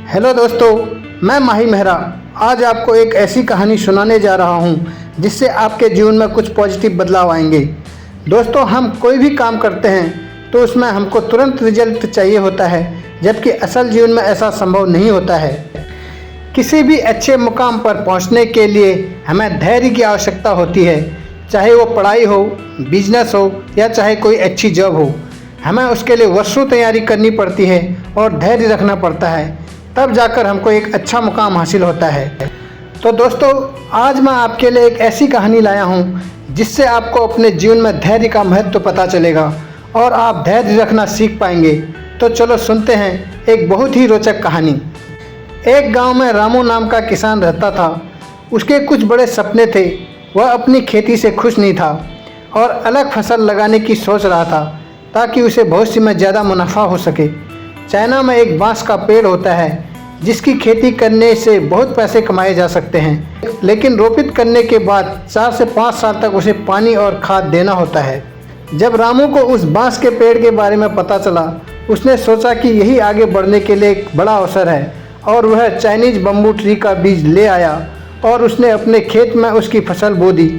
Hello दोस्तों, मैं माही मेहरा आज आपको एक ऐसी कहानी सुनाने जा रहा हूं जिससे आपके जीवन में कुछ पॉजिटिव बदलाव आएंगे। दोस्तों, हम कोई भी काम करते हैं तो उसमें हमको तुरंत रिजल्ट चाहिए होता है, जबकि असल जीवन में ऐसा संभव नहीं होता है। किसी भी अच्छे मुकाम पर पहुंचने के लिए हमें धैर्य की आवश्यकता होती है, चाहे वो पढ़ाई हो, बिजनेस हो या चाहे कोई अच्छी जॉब हो। हमें उसके लिए वर्षों तैयारी करनी पड़ती है और धैर्य रखना पड़ता है, तब जाकर हमको एक अच्छा मुकाम हासिल होता है। तो दोस्तों, आज मैं आपके लिए एक ऐसी कहानी लाया हूँ जिससे आपको अपने जीवन में धैर्य का महत्व पता चलेगा और आप धैर्य रखना सीख पाएंगे। तो चलो सुनते हैं एक बहुत ही रोचक कहानी। एक गांव में रामू नाम का किसान रहता था। उसके कुछ बड़े सपने थे। वह अपनी खेती से खुश नहीं था और अलग फसल लगाने की सोच रहा था ताकि उसे भविष्य में ज़्यादा मुनाफा हो सके। चाइना में एक बांस का पेड़ होता है जिसकी खेती करने से बहुत पैसे कमाए जा सकते हैं, लेकिन रोपित करने के बाद 4 से 5 साल तक उसे पानी और खाद देना होता है। जब रामू को उस बांस के पेड़ के बारे में पता चला, उसने सोचा कि यही आगे बढ़ने के लिए एक बड़ा अवसर है और वह चाइनीज बम्बू ट्री का बीज ले आया और उसने अपने खेत में उसकी फसल बो दी।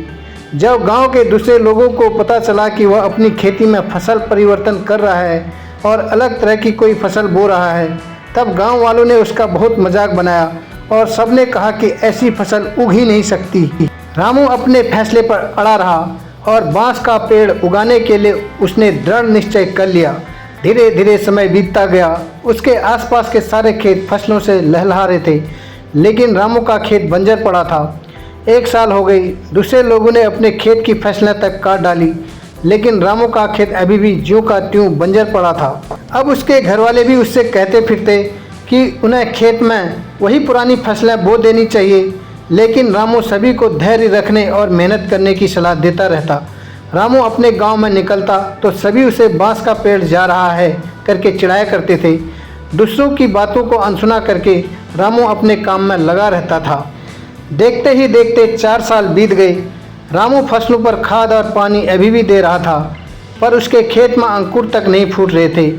जब गांव के दूसरे लोगों को पता चला कि वह अपनी खेती में फसल परिवर्तन कर रहा है और अलग तरह की कोई फसल बो रहा है, तब गांव वालों ने उसका बहुत मजाक बनाया और सबने कहा कि ऐसी फसल उग ही नहीं सकती। रामू अपने फैसले पर अड़ा रहा और बांस का पेड़ उगाने के लिए उसने दृढ़ निश्चय कर लिया। धीरे धीरे समय बीतता गया। उसके आसपास के सारे खेत फसलों से लहलहा रहे थे, लेकिन रामू का खेत बंजर पड़ा था। 1 साल हो गई। दूसरे लोगों ने अपने खेत की फसलें तक काट डाली, लेकिन रामू का खेत अभी भी ज्यों का त्यों बंजर पड़ा था। अब उसके घर वाले भी उससे कहते फिरते कि उन्हें खेत में वही पुरानी फसलें बो देनी चाहिए, लेकिन रामू सभी को धैर्य रखने और मेहनत करने की सलाह देता रहता। रामू अपने गांव में निकलता तो सभी उसे बांस का पेड़ जा रहा है करके चिढ़ाया करते थे। दूसरों की बातों को अनसुना करके रामू अपने काम में लगा रहता था। देखते ही देखते 4 साल बीत गए। रामू फसलों पर खाद और पानी अभी भी दे रहा था, पर उसके खेत में अंकुर तक नहीं फूट रहे थे।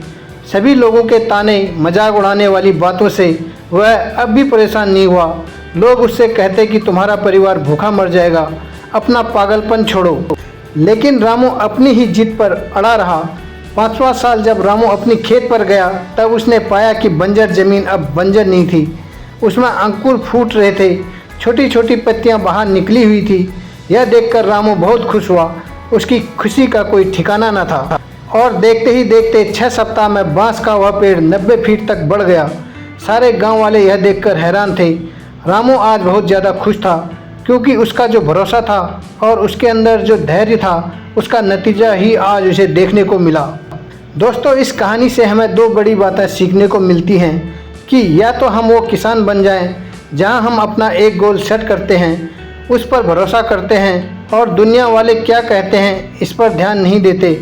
सभी लोगों के ताने मजाक उड़ाने वाली बातों से वह अब भी परेशान नहीं हुआ। लोग उससे कहते कि तुम्हारा परिवार भूखा मर जाएगा, अपना पागलपन छोड़ो। लेकिन रामू अपनी ही जिद पर अड़ा रहा। 5वां साल जब रामू अपनी खेत पर गया, तब उसने पाया कि बंजर जमीन अब बंजर नहीं थी। उसमें अंकुर फूट रहे थे, छोटी छोटी पत्तियां बाहर निकली हुई थी। यह देखकर रामू बहुत खुश हुआ। उसकी खुशी का कोई ठिकाना न था और देखते ही देखते 6 सप्ताह में बांस का वह पेड़ 90 फीट तक बढ़ गया। सारे गांव वाले यह देखकर हैरान थे। रामू आज बहुत ज़्यादा खुश था, क्योंकि उसका जो भरोसा था और उसके अंदर जो धैर्य था, उसका नतीजा ही आज उसे देखने को मिला। दोस्तों, इस कहानी से हमें 2 बड़ी बातें सीखने को मिलती हैं कि या तो हम वो किसान बन जाएं जहां हम अपना एक गोल सेट करते हैं, उस पर भरोसा करते हैं और दुनिया वाले क्या कहते हैं इस पर ध्यान नहीं देते।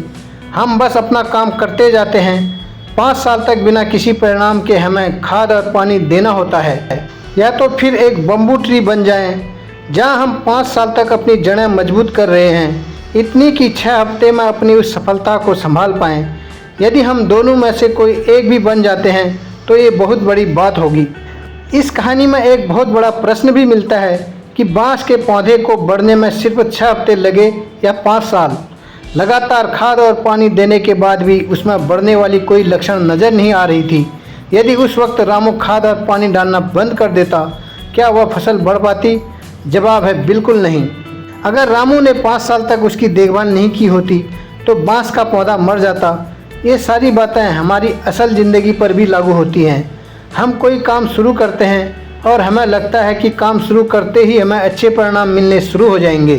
हम बस अपना काम करते जाते हैं। 5 साल तक बिना किसी परिणाम के हमें खाद और पानी देना होता है। या तो फिर एक बम्बू ट्री बन जाएं, जहां हम 5 साल तक अपनी जड़ें मजबूत कर रहे हैं, इतनी कि 6 हफ्ते में अपनी उस सफलता को संभाल पाएं। यदि हम दोनों में से कोई एक भी बन जाते हैं तो ये बहुत बड़ी बात होगी। इस कहानी में एक बहुत बड़ा प्रश्न भी मिलता है कि बांस के पौधे को बढ़ने में सिर्फ 6 हफ्ते लगे या 5 साल। लगातार खाद और पानी देने के बाद भी उसमें बढ़ने वाली कोई लक्षण नज़र नहीं आ रही थी। यदि उस वक्त रामू खाद और पानी डालना बंद कर देता, क्या वह फसल बढ़ पाती? जवाब है बिल्कुल नहीं। अगर रामू ने 5 साल तक उसकी देखभाल नहीं की होती तो बांस का पौधा मर जाता। ये सारी बातें हमारी असल ज़िंदगी पर भी लागू होती हैं। हम कोई काम शुरू करते हैं और हमें लगता है कि काम शुरू करते ही हमें अच्छे परिणाम मिलने शुरू हो जाएंगे।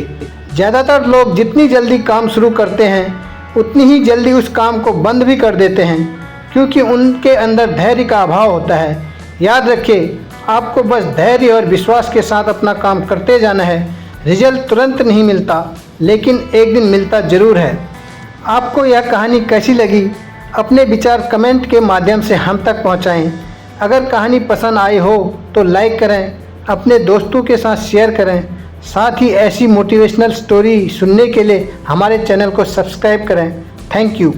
ज़्यादातर लोग जितनी जल्दी काम शुरू करते हैं, उतनी ही जल्दी उस काम को बंद भी कर देते हैं, क्योंकि उनके अंदर धैर्य का अभाव होता है। याद रखिए, आपको बस धैर्य और विश्वास के साथ अपना काम करते जाना है। रिजल्ट तुरंत नहीं मिलता, लेकिन एक दिन मिलता ज़रूर है। आपको यह कहानी कैसी लगी? अपने विचार कमेंट के माध्यम से हम तक पहुँचाएँ। अगर कहानी पसंद आई हो तो लाइक करें, अपने दोस्तों के साथ शेयर करें। साथ ही ऐसी मोटिवेशनल स्टोरी सुनने के लिए हमारे चैनल को सब्सक्राइब करें। Thank you.